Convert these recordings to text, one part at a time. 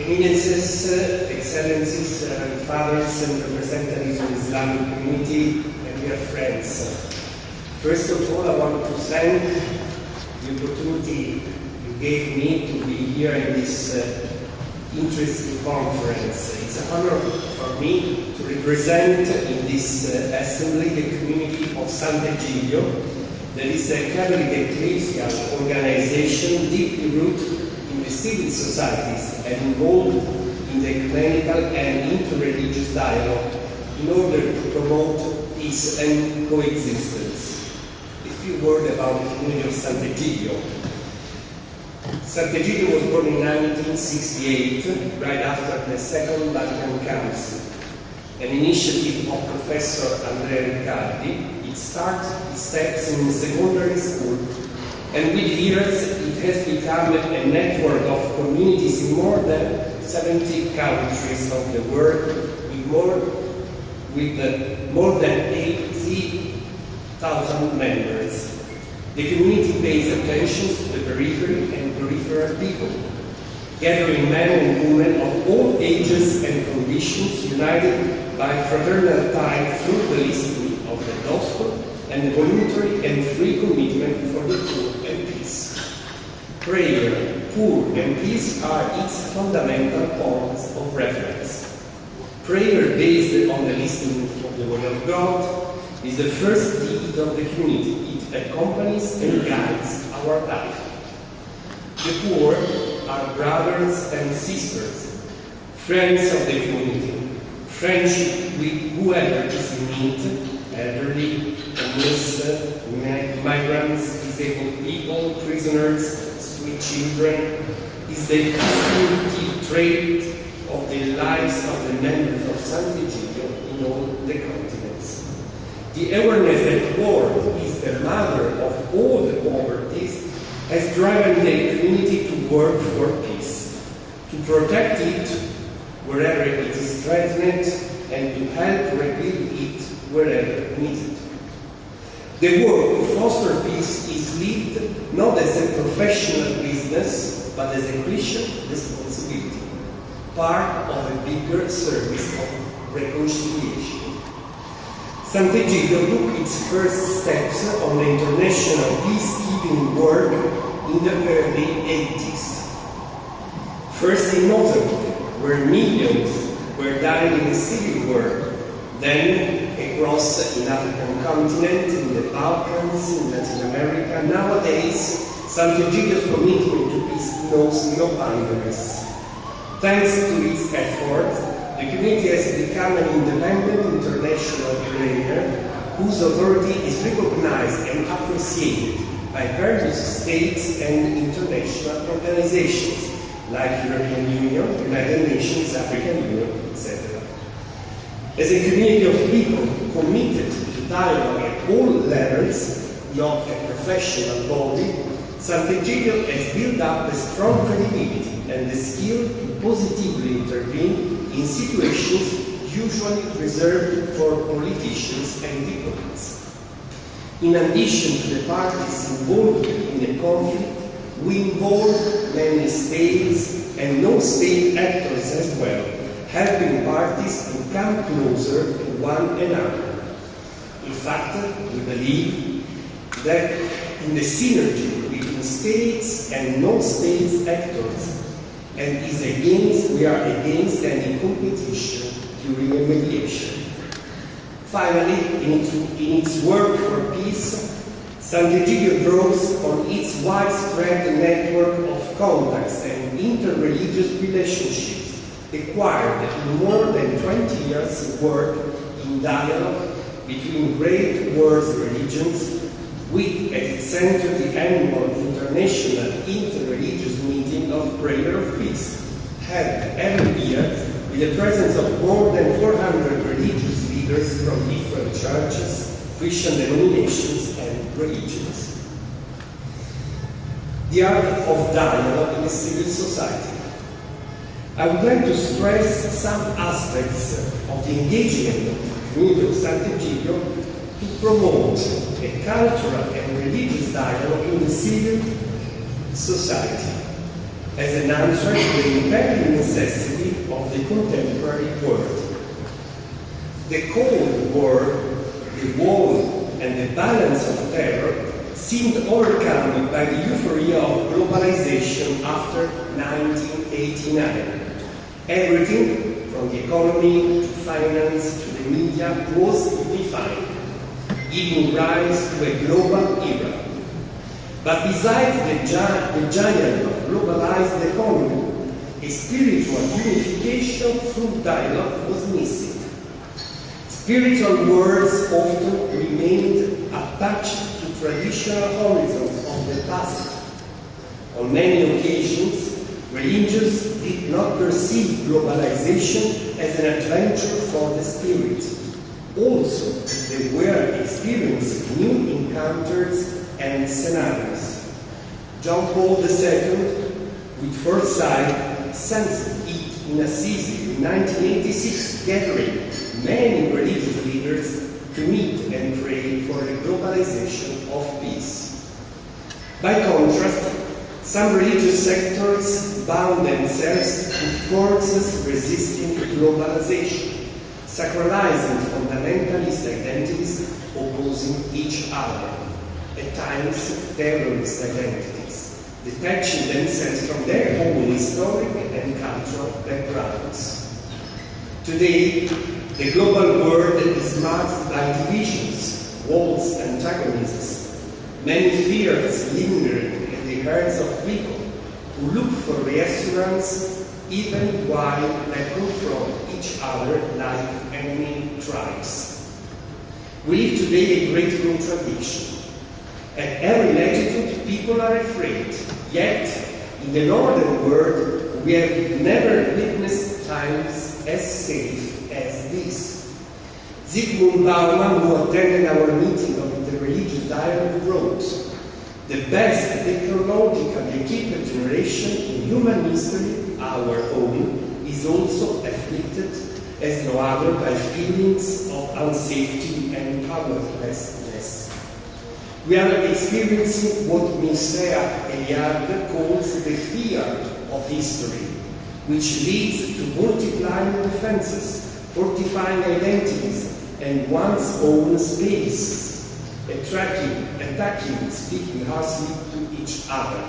Eminences, Excellencies, Fathers and representatives of the Islamic community, and dear friends. First of all, I want to thank the opportunity you gave me to be here in this interesting conference. It's an honor for me to represent in this assembly the community of Sant'Egidio. That is a Catholic ecclesial organization deeply rooted in the civil societies and involved in the ecumenical and interreligious dialogue in order to promote peace and coexistence. A few words about the community of Sant'Egidio. Sant'Egidio was born in 1968, right after the Second Vatican Council. An initiative of Professor Andrea Riccardi. It started its steps in secondary school, and with years it has become a network of communities in more than 70 countries of the world, with more than 80,000 members. The community pays attention to the periphery and peripheral people, gathering men and women of all ages and conditions, united by fraternal tie through the listening of the gospel and the voluntary and free commitment for the poor and peace. Prayer, poor and peace are its fundamental points of reference. Prayer based on the listening of the Word of God is the first deed of the community. It accompanies and guides our life. The poor are brothers and sisters, friends of the community, friendship with whoever is in need, elderly, homeless, migrants, disabled people, prisoners, street children, is the distinctive trait of the lives of the members of Sant'Egidio in all the continents. The awareness that war is the mother of all the poverties has driven the community to work for peace, to protect it wherever it is threatened, and to help rebuild it wherever needed. The work to foster peace is lived not as a professional business, but as a Christian responsibility, part of a bigger service of reconciliation. Sant'Egidio took its first steps on the international peacekeeping work in the early 80s. First in Mozambique, where millions were dying in the civil war, then across the African continent, in the Balkans, in Latin America. Nowadays, Sant'Egidio's commitment to peace knows no boundaries. Thanks to its effort, the community has become an independent international player whose authority is recognized and appreciated by various states and international organizations like European Union, United Nations, African Union, etc. As a community of people committed to dialogue at all levels, not a professional body, Sant'Egidio has built up a strong credibility and the skill to positively intervene in situations usually reserved for politicians and diplomats. In addition to the parties involved in the conflict, we involve many states and non-state actors as well, helping parties to come closer to one another. In fact, we believe that in the synergy between states and non-state actors, we are against any competition during a mediation. Finally, in its work for peace, Sant'Egidio draws on its widespread network of contacts and interreligious relationships acquired in more than 20 years of work in dialogue between great world religions, with at its center the annual International Interreligious Meeting of Prayer of Peace, held every year with the presence of more than 400 religious leaders from different churches, Christian denominations, and religions. The art of dialogue in a civil society. I would like to stress some aspects of the engagement of the community of Sant'Egidio to promote a cultural and religious dialogue in the civil society. as an answer to the imperative necessity of the contemporary world. The Cold War, the wall, and the balance of terror seemed overcome by the euphoria of globalization after 1989. Everything, from the economy to finance to the media, was unified, giving rise to a global era. But besides the giant of globalized economy, a spiritual unification through dialogue was missing. Spiritual words often remained attached to traditional horizons of the past. On many occasions, religions did not perceive globalization as an adventure for the spirit. Also, they were experiencing new encounters and scenarios. John Paul II, with foresight, sensed it in Assisi in 1986, gathering many religious leaders to meet and pray for the globalization of peace. By contrast, some religious sectors bound themselves to forces resisting globalization, sacralizing fundamentalist identities opposing each other, at times terrorist identities, detaching themselves from their own historic and cultural backgrounds. Today, the global world is marked by divisions, wars, antagonisms, many fears lingering in the hearts of people who look for reassurance even while they confront each other like enemy tribes. We live today a great contradiction. At every latitude, people are afraid, yet in the northern world, we have never witnessed times as safe as this. Zygmunt Bauman, who attended our meeting of interreligious dialogue, wrote, "The best technologically equipped generation in human history, our own, is also afflicted as no other by feelings of unsafety and powerlessness. We are experiencing what Mircea Eliade calls the fear of history, which leads to multiplying defenses, fortifying identities, and one's own space, attacking, speaking harshly to each other.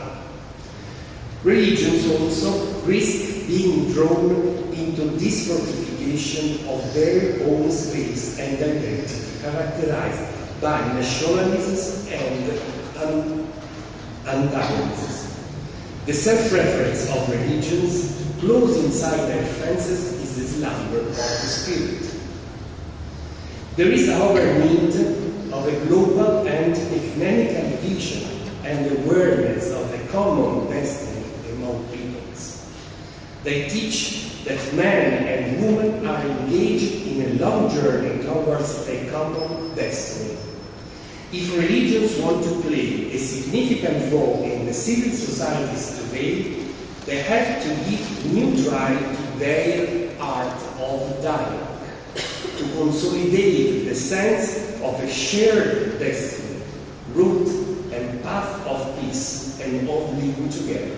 Religions also risk being drawn into this fortification of their own space and identity, characterized by nationalisms and antagonisms. The self-reference of religions close inside their fences is the slumber of the spirit. There is, however, need of a global and ecumenical vision and awareness of a common destiny among peoples. They teach that man and woman are engaged in a long journey towards a common destiny. If religions want to play a significant role in the civil societies today, they have to give new drive to their art of dialogue, to consolidate the sense of a shared destiny, root and path of peace and of living together.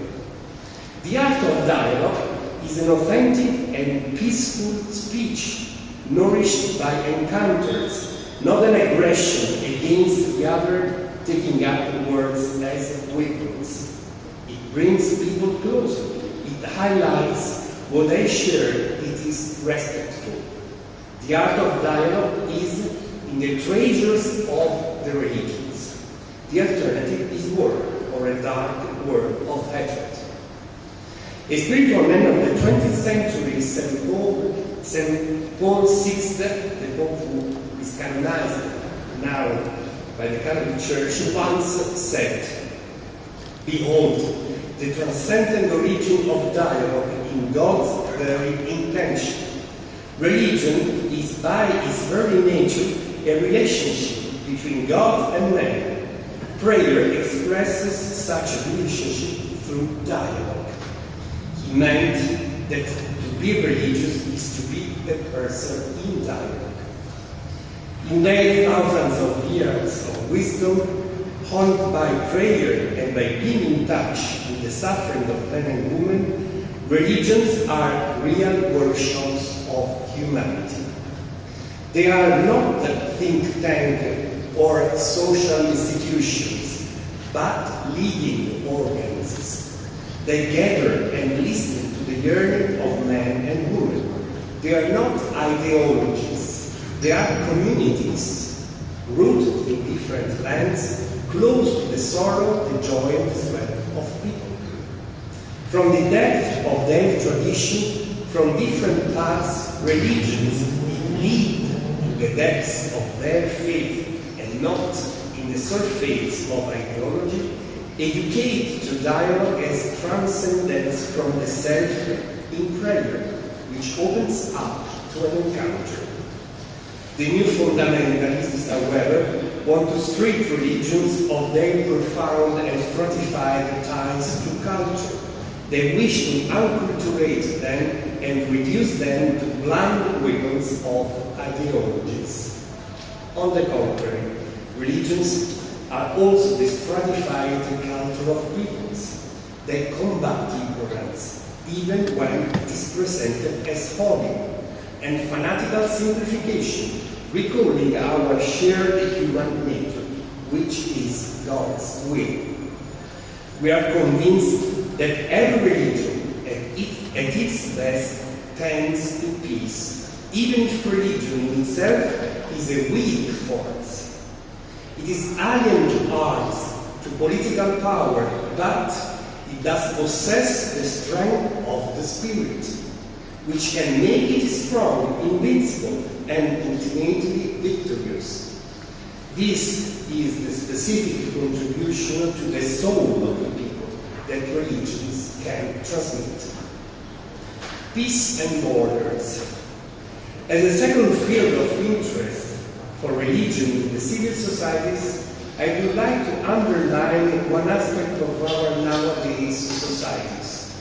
The art of dialogue is an authentic and peaceful speech, nourished by encounters, not an aggression against the other, taking up words as weapons. It brings people closer. It highlights what they share. It is respectful. The art of dialogue is in the treasures of the religions. The alternative is war, or a dark world of hatred. A spiritual man of the 20th century, St. Paul VI, the Pope who is canonized now by the Catholic Church, once said, "Behold, the transcendent origin of dialogue in God's very intention. Religion is by its very nature a relationship between God and man. Prayer expresses such a relationship through dialogue." He meant that to be religious is to be a person in dialogue. In their thousands of years of wisdom, haunted by prayer and by being in touch with the suffering of men and women, religions are real workshops of humanity. They are not a think tank or social institutions, but living organisms. They gather and listen to the yearning of men and women. They are not ideologies, they are communities, rooted in different lands, close to the sorrow, the joy, and the sweat of people. From the depth of their tradition, from different paths, religions lead to the depths of their faith and not in the surface of ideology, educate to dialogue as transcendence from the self in prayer, which opens up to an encounter. The new fundamentalists, however, want to strip religions of their profound and stratified ties to culture. They wish to unculturate them and reduce them to blunt weapons of ideologies. On the contrary, religions are also the stratified culture of peoples. They combat ignorance, even when it is presented as holy, and fanatical simplification, recalling our shared human nature, which is God's will. We are convinced that every religion, at its best, tends to peace, even if religion in itself is a weak force. It is alien to arms, to political power, but it does possess the strength of the spirit, which can make it strong, invincible, and ultimately victorious. This is the specific contribution to the soul of the people that religions can transmit. Peace and borders. As a second field of interest for religion in the civil societies, I would like to underline one aspect of our nowadays societies: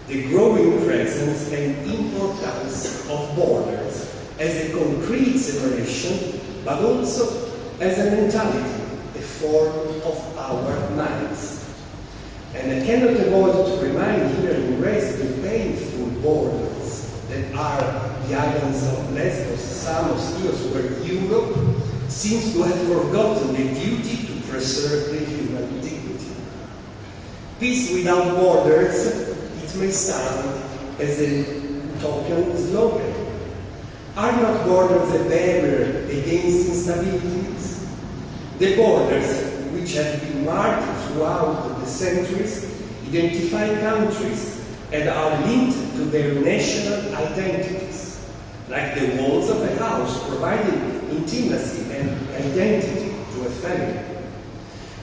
the growing presence and importance of borders as a concrete separation, but also as a mentality, a form of our minds. And I cannot avoid to remind here in Rest the painful borders that are the islands of Lesbos, Samos, Chios, where Europe seems to have forgotten the duty to preserve the human dignity. Peace without borders, it may sound as an utopian slogan. Are not borders a barrier against instabilities? The borders, which have been marked throughout the centuries, identify countries and are linked to their national identities, like the walls of a house providing intimacy and identity to a family.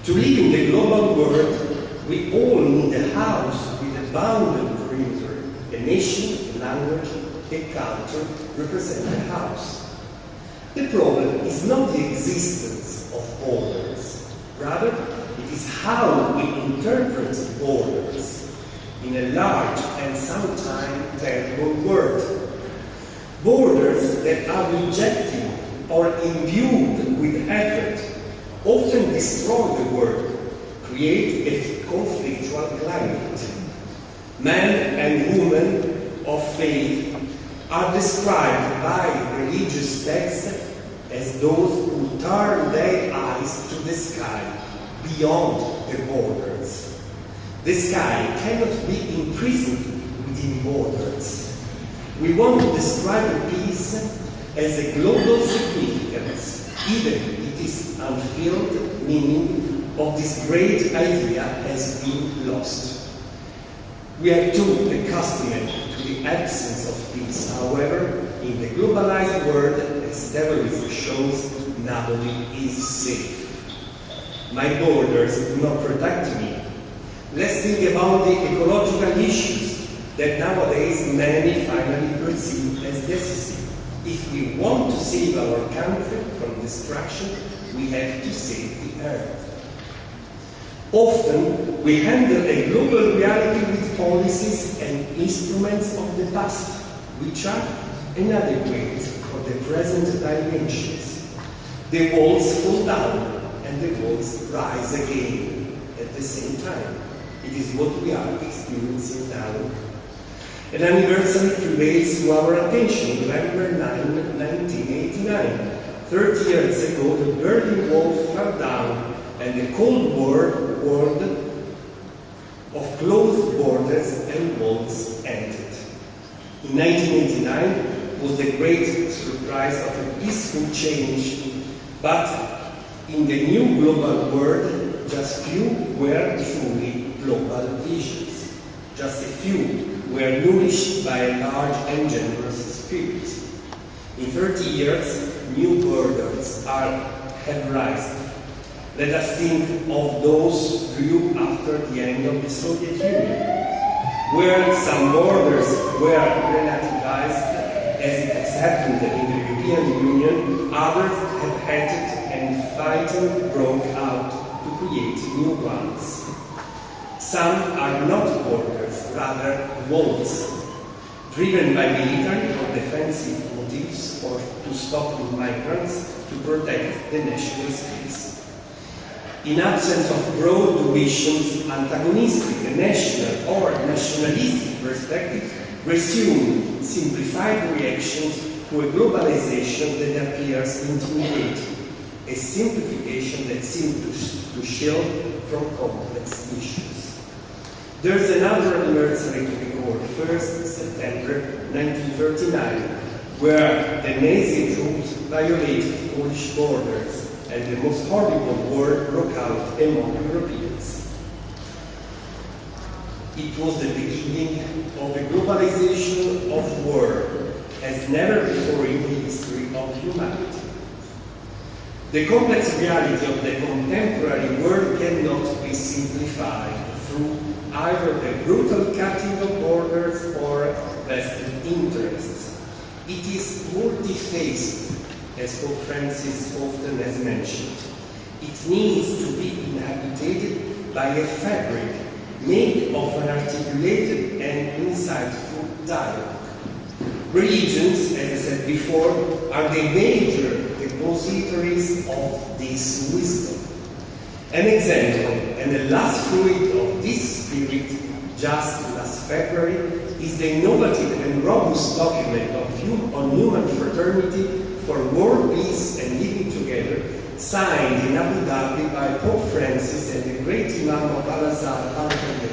To live in the global world, we all need a house with a bounded perimeter, a nation, a language, a culture represent a house. The problem is not the existence of borders. Rather, it is how we interpret borders in a large and sometimes terrible world. Borders that are rejected or imbued with hatred often destroy the world, create a conflictual climate. Men and women of faith are described by religious texts as those who turn their eyes to the sky, beyond the borders. The sky cannot be imprisoned within borders. We want to describe peace as a global significance, even if it is unfilled meaning of this great idea has been lost. We are too accustomed to the absence of peace. However, in the globalized world, as terrorism shows, nobody is safe. My borders do not protect me. Let's think about the ecological issues that nowadays many finally perceive as decisive. If we want to save our country from destruction, we have to save the earth. Often, we handle a global reality with policies and instruments of the past, which are inadequate for the present dimensions. The walls fall down, and and the walls rise again at the same time. It is what we are experiencing now. An anniversary prevails to our attention, November 9, 1989. 30 years ago, the Berlin Wall fell down and the Cold War of closed borders and walls ended. In 1989 was the great surprise of a peaceful change, but in the new global world, just few were truly global visions. Just a few were nourished by a large and generous spirit. In 30 years, new borders have risen. Let us think of those grew after the end of the Soviet Union, where some borders were relativized, as it has happened in the European Union. Others have hatted and fighting broke out to create new ones. Some are not borders, rather walls, driven by military or defensive motives or to stop migrants, to protect the national space. In absence of broad visions, antagonistic, national or nationalistic perspectives resume simplified reactions to a globalization that appears intimidating, a simplification that seems to shield from complex issues. There is another anniversary to recall, 1st September 1939, where the Nazi troops violated Polish borders and the most horrible war broke out among Europeans. It was the beginning of a globalization of war as never before in the history of humanity. The complex reality of the contemporary world cannot be simplified through either the brutal cutting of borders or vested interests. It is multi-faced, as Pope Francis often has mentioned. It needs to be inhabited by a fabric made of an articulated and insightful dialogue. Religions, as I said before, are the major depositories of this wisdom. An example and the last fruit of this spirit, just last February, is the innovative and robust document on human fraternity for world peace and living together, signed in Abu Dhabi by Pope Francis and the great Imam of Al-Azhar, Al-Qaeda,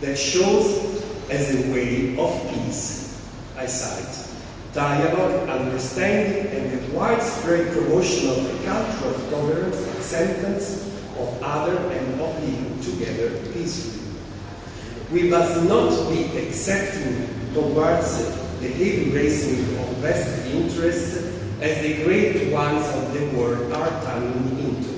that shows as a way of peace. I cite, dialogue, understanding, and the widespread promotion of a culture of tolerance, acceptance of other, and of living together peacefully. We must not be accepting towards the heavy raising of vested interests as the great ones of the world are turning into.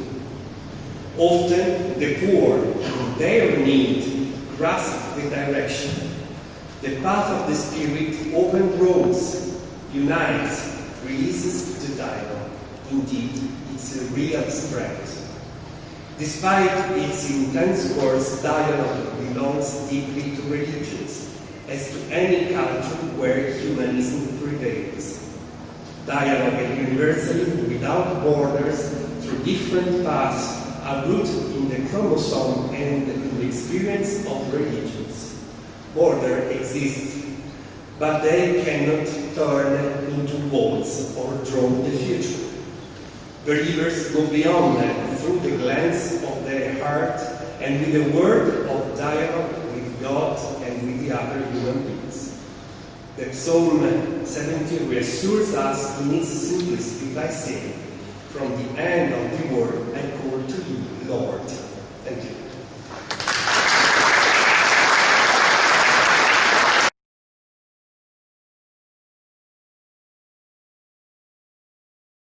Often the poor, in their need, grasp the direction. The path of the Spirit opens roads, unites, releases the dialogue. Indeed, it's a real strength. Despite its intense course, dialogue belongs deeply to religions, as to any culture where humanism prevails. Dialogue and universalism without borders through different paths are rooted in the chromosome and in the experience of religions. Borders exist, but they cannot turn into walls or draw the future. Believers go beyond them through the glance of their heart and with a word of dialogue with God and with the other human beings. The Psalm 17 reassures us in its simplicity by saying, "From the end of the world I call to you, Lord." Thank you.